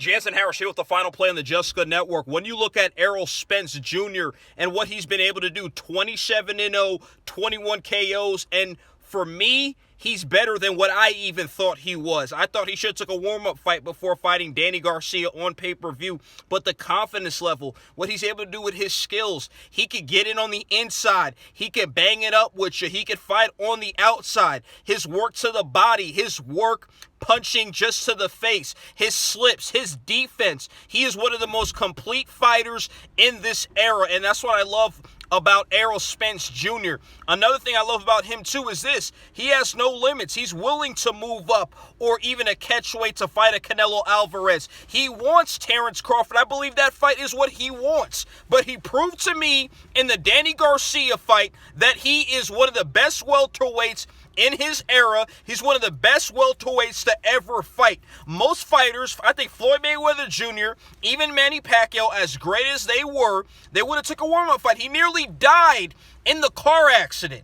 Jansen Harris here with the final play on the Just Good Network. When you look at Errol Spence Jr. and what he's been able to do, 27-0, 21 KOs, and for me, he's better than what I even thought he was. I thought he should have took a warm-up fight before fighting Danny Garcia on pay-per-view. But the confidence level, what he's able to do with his skills, he could get in on the inside. He could bang it up with you. He could fight on the outside. His work to the body, his work punching just to the face, his slips, his defense. He is one of the most complete fighters in this era, and that's what I love about Errol Spence Jr. Another thing I love about him too is this: he has no limits. He's willing to move up or even a catchweight to fight a Canelo Alvarez. He wants Terrence Crawford. I believe that fight is what he wants. But he proved to me in the Danny Garcia fight that he is one of the best welterweights in his era. He's one of the best welterweights to ever fight. Most fighters, I think Floyd Mayweather Jr., even Manny Pacquiao, as great as they were, they would have took a warm-up fight. He nearly died in the car accident.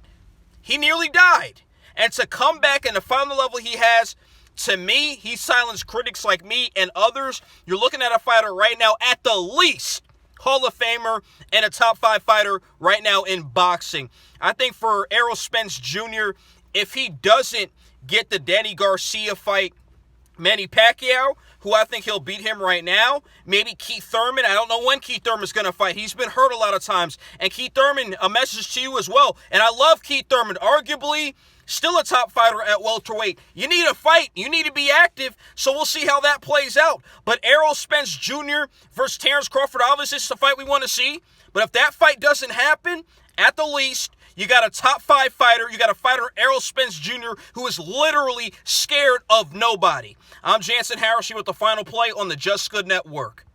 He nearly died. And to come back and to find the level he has, to me, he silenced critics like me and others. You're looking at a fighter right now, at the least, Hall of Famer and a top 5 fighter right now in boxing. I think for Errol Spence Jr., if he doesn't get the Danny Garcia fight, Manny Pacquiao, who I think he'll beat him right now, maybe Keith Thurman. I don't know when Keith Thurman's going to fight. He's been hurt a lot of times. And Keith Thurman, a message to you as well. And I love Keith Thurman, arguably still a top fighter at welterweight. You need a fight. You need to be active. So we'll see how that plays out. But Errol Spence Jr. versus Terrence Crawford, obviously, it's the fight we want to see. But if that fight doesn't happen, at the least, you got a top 5 fighter. You got a fighter, Errol Spence Jr., who is literally scared of nobody. I'm Jansen Harris here with the final play on the Just Good Network.